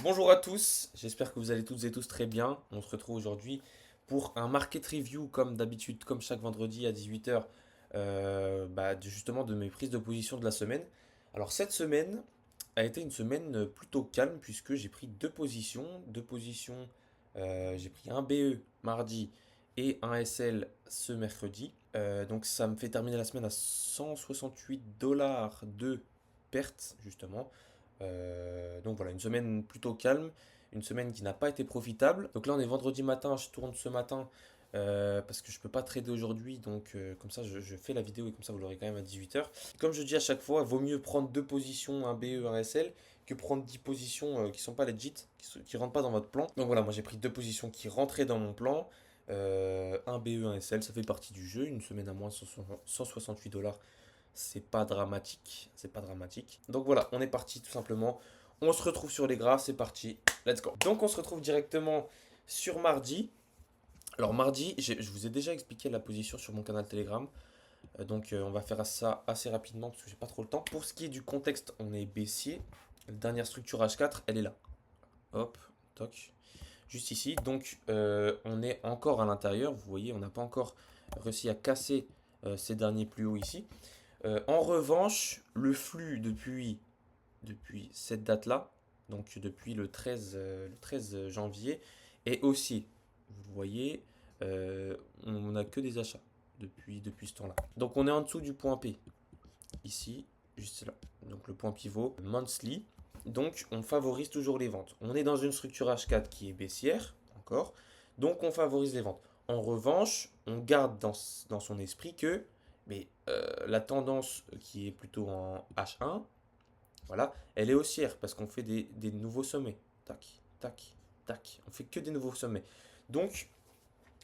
Bonjour à tous, j'espère que vous allez toutes et tous très bien. On se retrouve aujourd'hui pour un market review comme d'habitude, comme chaque vendredi à 18 h, justement de mes prises de position de la semaine. Alors cette semaine a été une semaine plutôt calme puisque j'ai pris deux positions, j'ai pris un BE mardi et un SL ce mercredi. Donc ça me fait terminer la semaine à 168 dollars de perte justement. Donc voilà, une semaine plutôt calme, une semaine qui n'a pas été profitable. Donc là, on est vendredi matin, je tourne ce matin parce que je peux pas trader aujourd'hui. Donc comme ça, je fais la vidéo et comme ça, vous l'aurez quand même à 18 h. Comme je dis à chaque fois, il vaut mieux prendre deux positions, un BE, un SL, que prendre 10 positions qui sont pas legit, qui rentrent pas dans votre plan. Donc voilà, moi j'ai pris deux positions qui rentraient dans mon plan. Un BE, un SL, ça fait partie du jeu. Une semaine à moins 168 dollars, c'est pas dramatique, c'est pas dramatique. Donc voilà, on est parti tout simplement. On se retrouve sur les graphes, c'est parti. Let's go. Donc on se retrouve directement sur mardi. Alors mardi, je vous ai déjà expliqué la position sur mon canal Telegram. On va faire ça assez rapidement parce que j'ai pas trop le temps. Pour ce qui est du contexte, on est baissier. La dernière structure H4, elle est là. Hop, toc. Juste ici. Donc on est encore à l'intérieur. Vous voyez, on n'a pas encore réussi à casser ces derniers plus hauts ici. En revanche, le flux depuis cette date-là, donc depuis le 13 janvier, est haussier. Vous voyez, on n'a que des achats depuis ce temps-là. Donc on est en dessous du point P, ici, juste là. Donc le point pivot, monthly. Donc on favorise toujours les ventes. On est dans une structure H4 qui est baissière, encore. Donc on favorise les ventes. En revanche, on garde dans son esprit que la tendance qui est plutôt en H1, voilà, elle est haussière parce qu'on fait des nouveaux sommets. Tac, tac, tac. On fait que des nouveaux sommets. Donc,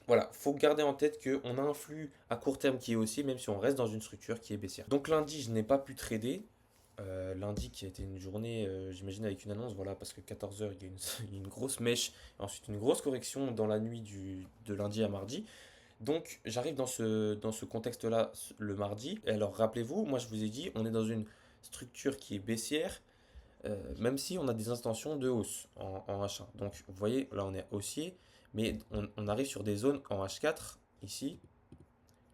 voilà, faut garder en tête qu'on a un flux à court terme qui est haussier, même si on reste dans une structure qui est baissière. Donc lundi, je n'ai pas pu trader. Lundi qui a été une journée, j'imagine avec une annonce, voilà, parce que 14 h, il y a une grosse mèche, ensuite une grosse correction dans la nuit de lundi à mardi. Donc j'arrive dans ce contexte-là le mardi. Et alors rappelez-vous, moi je vous ai dit, on est dans une structure qui est baissière, même si on a des intentions de hausse en H1. Donc vous voyez, là on est haussier, mais on arrive sur des zones en H4, ici,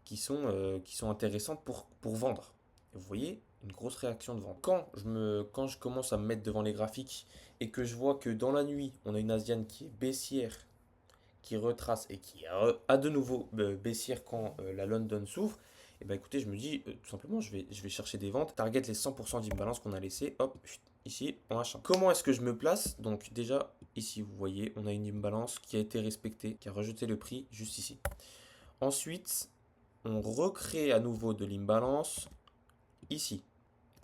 qui sont intéressantes pour vendre. Et vous voyez, une grosse réaction de vente. Quand je commence à me mettre devant les graphiques et que je vois que dans la nuit, on a une Asiane qui est baissière, qui retrace et qui a de nouveau baissière quand la London s'ouvre, et ben écoutez, je me dis tout simplement, je vais chercher des ventes, target les 100% d'imbalance qu'on a laissé, hop, ici en H1. Comment est-ce que je me place? Donc déjà, ici, vous voyez, on a une imbalance qui a été respectée, qui a rejeté le prix juste ici. Ensuite, on recrée à nouveau de l'imbalance ici,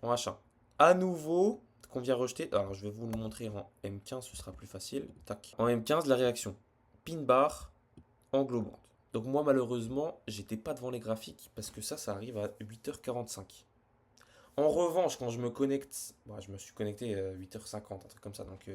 en H1. À nouveau, qu'on vient rejeter, alors je vais vous le montrer en M15, ce sera plus facile. Tac. En M15, la réaction. Pin bar, englobante. Donc moi malheureusement, j'étais pas devant les graphiques parce que ça arrive à 8h45. En revanche, quand je me connecte, je me suis connecté à 8h50, un truc comme ça, donc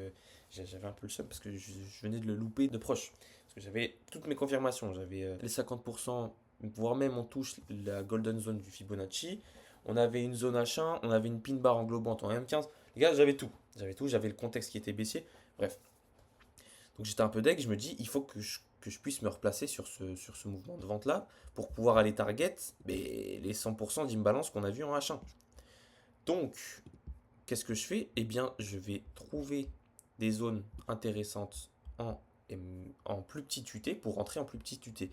j'avais un peu le seum parce que je venais de le louper de proche. Parce que j'avais toutes mes confirmations, j'avais les 50%, voire même on touche la golden zone du Fibonacci. On avait une zone H1, on avait une pin bar englobante en M15. Les gars, j'avais tout. J'avais le contexte qui était baissier. Bref, donc j'étais un peu deg, je me dis, il faut que je puisse me replacer sur ce mouvement de vente-là pour pouvoir aller target les 100% d'imbalance qu'on a vu en H1. Donc, qu'est-ce que je fais? Eh bien, je vais trouver des zones intéressantes en plus petite UT pour rentrer en plus petite UT.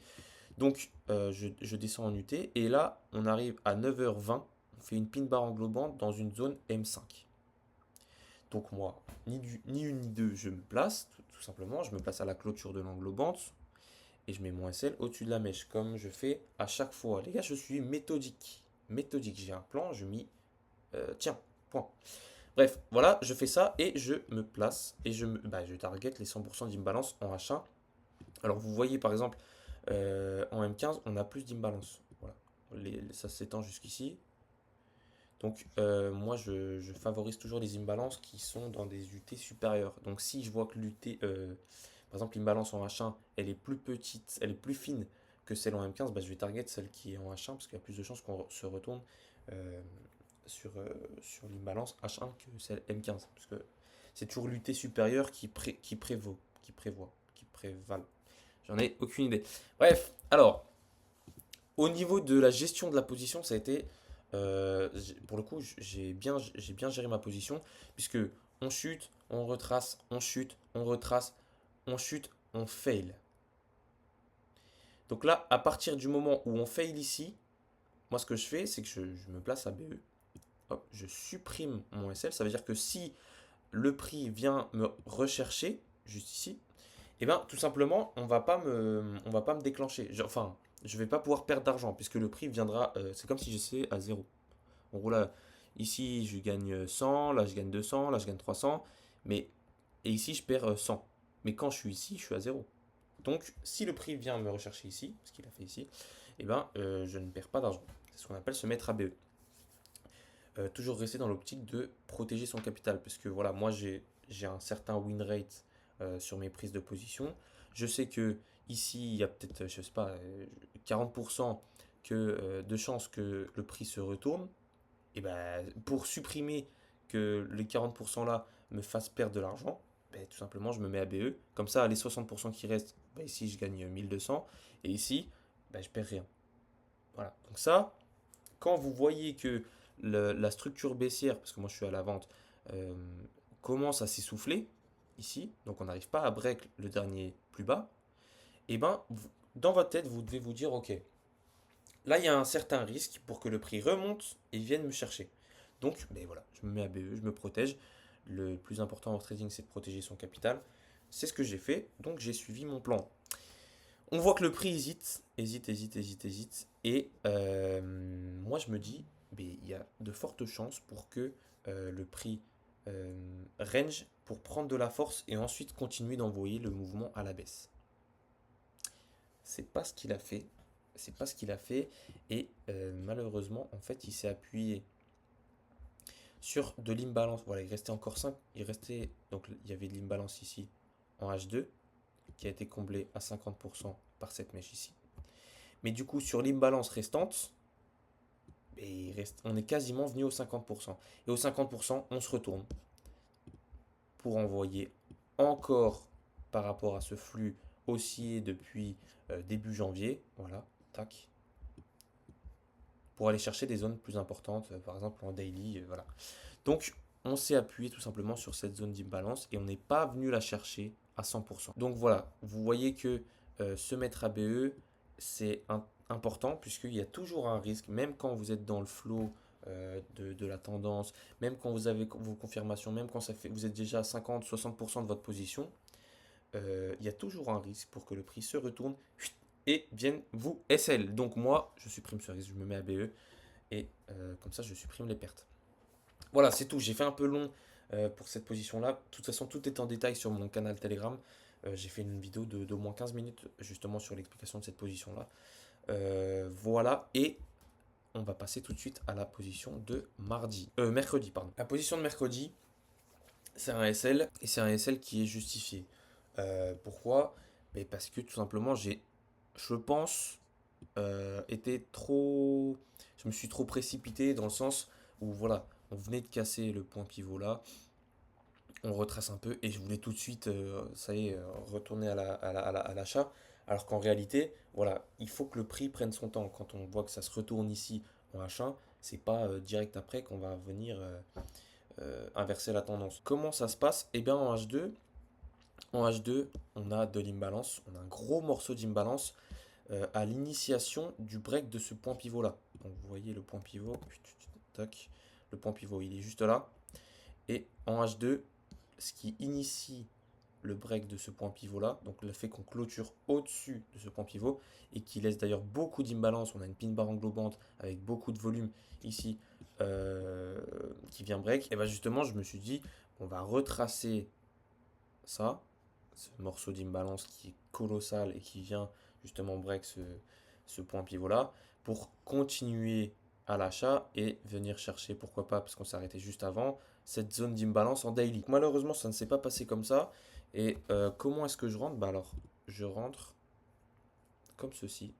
Donc, je descends en UT et là, on arrive à 9h20, on fait une pin bar englobante dans une zone M5. Donc moi, ni une ni deux, je me place, tout simplement. Je me place à la clôture de l'englobante et je mets mon SL au-dessus de la mèche, comme je fais à chaque fois. Les gars, je suis méthodique. Méthodique, j'ai un plan, je m'y tiens, point. Bref, voilà, je fais ça et je me place et je target les 100% d'imbalance en H1. Alors vous voyez par exemple, en M15, on a plus d'imbalance. Voilà. Ça s'étend jusqu'ici. Donc, moi, je favorise toujours les imbalances qui sont dans des UT supérieures. Donc, si je vois que l'UT, par exemple, l'imbalance en H1, elle est plus petite, elle est plus fine que celle en M15, je vais target celle qui est en H1 parce qu'il y a plus de chances qu'on se retourne euh, sur l'imbalance H1 que celle M15. Parce que C'est toujours l'UT supérieur qui prévalent. J'en ai aucune idée. Bref, alors, au niveau de la gestion de la position, ça a été, pour le coup, j'ai bien géré ma position, puisque on chute, on retrace, on chute, on retrace, on chute, on fail. Donc là, à partir du moment où on fail ici, moi ce que je fais, c'est que je me place à BE. Hop, je supprime mon SL. Ça veut dire que si le prix vient me rechercher, juste ici, et bien tout simplement, on va pas me déclencher. Enfin, je vais pas pouvoir perdre d'argent puisque le prix viendra, c'est comme si j'étais à zéro. En gros là, ici je gagne 100, là je gagne 200, là je gagne 300, mais et ici je perds 100. Mais quand je suis ici, je suis à zéro. Donc si le prix vient me rechercher ici, ce qu'il a fait ici, et ben je ne perds pas d'argent. C'est ce qu'on appelle se mettre à BE. Toujours rester dans l'optique de protéger son capital. Parce que voilà, moi j'ai un certain win rate sur mes prises de position. Je sais que ici, il y a peut-être, je sais pas, 40% de chances que le prix se retourne. Et ben, pour supprimer que les 40% là me fassent perdre de l'argent, ben, tout simplement, je me mets à BE. Comme ça, les 60% qui restent, ben, ici, je gagne 1200. Et ici, ben, je perds rien. Voilà. Donc ça, quand vous voyez que la structure baissière, parce que moi je suis à la vente, euh, commence à s'essouffler ici, donc on n'arrive pas à break le dernier plus bas, et ben dans votre tête vous devez vous dire ok, là il y a un certain risque pour que le prix remonte et vienne me chercher. Donc ben voilà, je me mets à BE, je me protège. Le plus important en trading c'est de protéger son capital. C'est ce que j'ai fait, donc j'ai suivi mon plan. On voit que le prix hésite. Et moi, je me dis, mais il y a de fortes chances pour que le prix range pour prendre de la force et ensuite continuer d'envoyer le mouvement à la baisse. C'est pas ce qu'il a fait. C'est pas ce qu'il a fait. Et malheureusement, en fait, il s'est appuyé sur de l'imbalance. Voilà, il restait encore 5. Il restait, donc il y avait de l'imbalance ici en H2 qui a été comblé à 50% par cette mèche ici. Mais du coup, sur l'imbalance restante, on est quasiment venu au 50%. Et au 50%, on se retourne pour envoyer encore par rapport à ce flux haussier depuis début janvier. Voilà, tac. Pour aller chercher des zones plus importantes, par exemple en daily. Voilà. Donc, on s'est appuyé tout simplement sur cette zone d'imbalance et on n'est pas venu la chercher à 100%. Donc voilà, vous voyez que se mettre à BE, c'est important puisqu'il y a toujours un risque, même quand vous êtes dans le flow de la tendance, même quand vous avez vos confirmations, même quand vous êtes déjà à 50-60% de votre position, il y a toujours un risque pour que le prix se retourne et vienne vous SL. Donc moi, je supprime ce risque, je me mets à BE et comme ça, je supprime les pertes. Voilà, c'est tout. J'ai fait un peu long pour cette position-là. De toute façon, tout est en détail sur mon canal Telegram. J'ai fait une vidéo d'au moins 15 minutes justement sur l'explication de cette position-là. Voilà, et on va passer tout de suite à la position de mercredi, pardon. La position de mercredi, c'est un SL et c'est un SL qui est justifié. Pourquoi? Mais parce que tout simplement, je pense, été trop. Je me suis trop précipité dans le sens où voilà, on venait de casser le point pivot là, on retrace un peu et je voulais tout de suite, ça y est, retourner à l'achat. Alors qu'en réalité, voilà, il faut que le prix prenne son temps. Quand on voit que ça se retourne ici en H1, c'est pas direct après qu'on va venir inverser la tendance. Comment ça se passe? Eh bien en H2, on a de l'imbalance, on a un gros morceau d'imbalance à l'initiation du break de ce point pivot là. Donc vous voyez le point pivot, tac, le point pivot il est juste là. Et en H2, ce qui initie le break de ce point pivot là, donc le fait qu'on clôture au-dessus de ce point pivot et qui laisse d'ailleurs beaucoup d'imbalance, on a une pin bar englobante avec beaucoup de volume ici qui vient break, et bien justement je me suis dit on va retracer ça, ce morceau d'imbalance qui est colossal et qui vient justement break ce point pivot là pour continuer à l'achat et venir chercher, pourquoi pas, parce qu'on s'est arrêté juste avant, cette zone d'imbalance en daily. Malheureusement, ça ne s'est pas passé comme ça. Et comment est-ce que je rentre? Bah alors, je rentre comme ceci.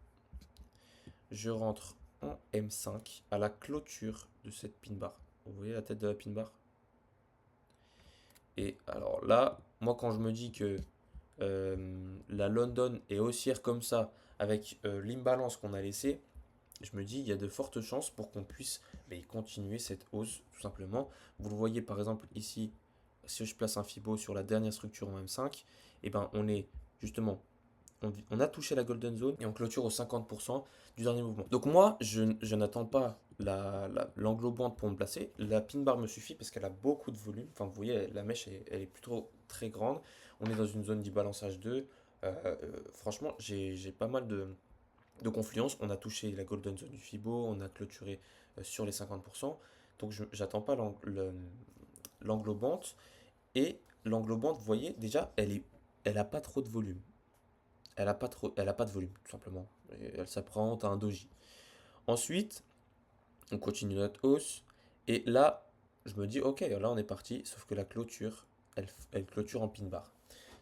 Je rentre en M5 à la clôture de cette pin bar. Vous voyez la tête de la pin bar? Et alors là, moi quand je me dis que la London est haussière comme ça, avec l'imbalance qu'on a laissé, je me dis il y a de fortes chances pour qu'on puisse continuer cette hausse tout simplement. Vous le voyez par exemple ici, si je place un Fibo sur la dernière structure en M5, et ben on est justement on a touché la golden zone et on clôture au 50% du dernier mouvement. Donc moi, je n'attends pas l'englobante pour me placer. La pin bar me suffit parce qu'elle a beaucoup de volume. Enfin, vous voyez, la mèche, elle est plutôt très grande. On est dans une zone d'imbalance 2. Franchement, j'ai pas mal de confluence. On a touché la golden zone du Fibo, on a clôturé sur les 50%. Donc j'attends pas l'englobante. Et l'englobante, vous voyez, déjà, elle a pas trop de volume. Elle a pas de volume, tout simplement. Et elle s'apprend à un doji. Ensuite, on continue notre hausse. Et là, je me dis, ok, là on est parti. Sauf que la clôture, elle clôture en pin bar.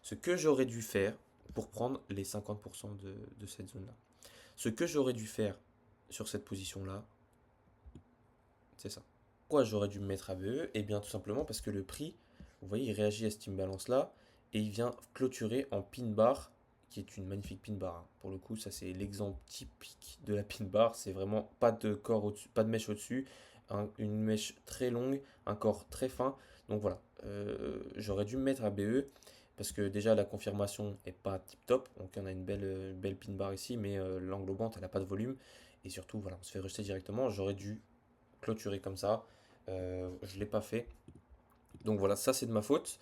Ce que j'aurais dû faire pour prendre les 50% de cette zone-là. Ce que j'aurais dû faire sur cette position-là, c'est ça. Pourquoi j'aurais dû me mettre à BE? Eh bien, tout simplement parce que le prix, vous voyez, il réagit à cette imbalance-là et il vient clôturer en pin bar, qui est une magnifique pin bar, hein. Pour le coup, ça c'est l'exemple typique de la pin bar. C'est vraiment pas de corps au-dessus, pas de mèche au-dessus, une mèche très longue, un corps très fin. Donc voilà, j'aurais dû me mettre à BE parce que déjà la confirmation est pas tip top. Donc on a une belle pin bar ici, mais l'englobante elle a pas de volume et surtout voilà, on se fait rejeter directement. J'aurais dû clôturer comme ça. Je ne l'ai pas fait. Donc voilà, ça c'est de ma faute.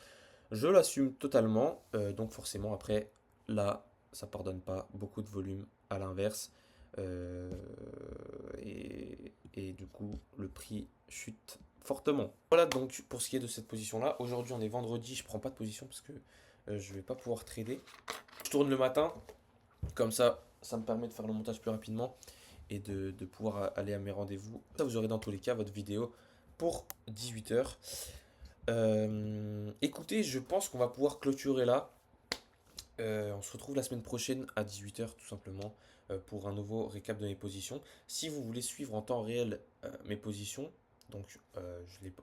Je l'assume totalement. Donc forcément, après, là, ça pardonne pas. Beaucoup de volume à l'inverse. Euh, et du coup, le prix chute fortement. Voilà donc pour ce qui est de cette position-là. Aujourd'hui, on est vendredi. Je prends pas de position parce que je vais pas pouvoir trader. Je tourne le matin. Comme ça me permet de faire le montage plus rapidement et de pouvoir aller à mes rendez-vous. Ça, vous aurez dans tous les cas votre vidéo pour 18h. Écoutez, je pense qu'on va pouvoir clôturer là. On se retrouve la semaine prochaine à 18h tout simplement pour un nouveau récap de mes positions. Si vous voulez suivre en temps réel mes positions, donc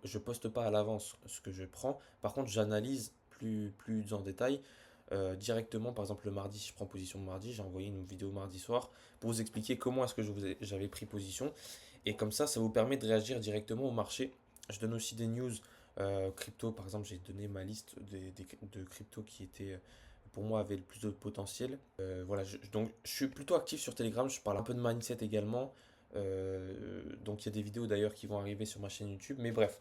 je poste pas à l'avance ce que je prends. Par contre, j'analyse plus en détail directement. Par exemple, le mardi, si je prends position le mardi, j'ai envoyé une vidéo mardi soir pour vous expliquer comment est-ce que j'avais pris position. Et comme ça vous permet de réagir directement au marché. Je donne aussi des news crypto. Par exemple, j'ai donné ma liste de crypto qui étaient pour moi avait le plus de potentiel. Voilà, donc je suis plutôt actif sur Telegram, je parle un peu de mindset également. Donc il y a des vidéos d'ailleurs qui vont arriver sur ma chaîne YouTube. Mais bref,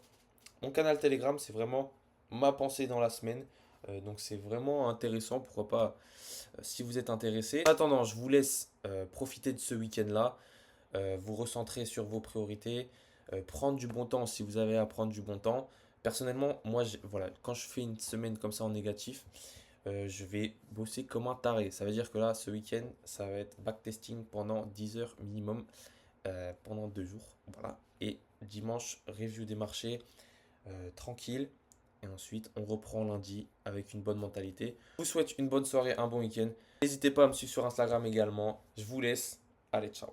mon canal Telegram, c'est vraiment ma pensée dans la semaine. Donc c'est vraiment intéressant, pourquoi pas si vous êtes intéressé. En attendant, je vous laisse profiter de ce week-end-là, vous recentrer sur vos priorités, prendre du bon temps si vous avez à prendre du bon temps. Personnellement, moi, voilà, quand je fais une semaine comme ça en négatif, je vais bosser comme un taré. Ça veut dire que là, ce week-end, ça va être backtesting pendant 10 heures minimum, pendant 2 jours. Voilà. Et dimanche, review des marchés, tranquille. Et ensuite, on reprend lundi avec une bonne mentalité. Je vous souhaite une bonne soirée, un bon week-end. N'hésitez pas à me suivre sur Instagram également. Je vous laisse. Allez, ciao.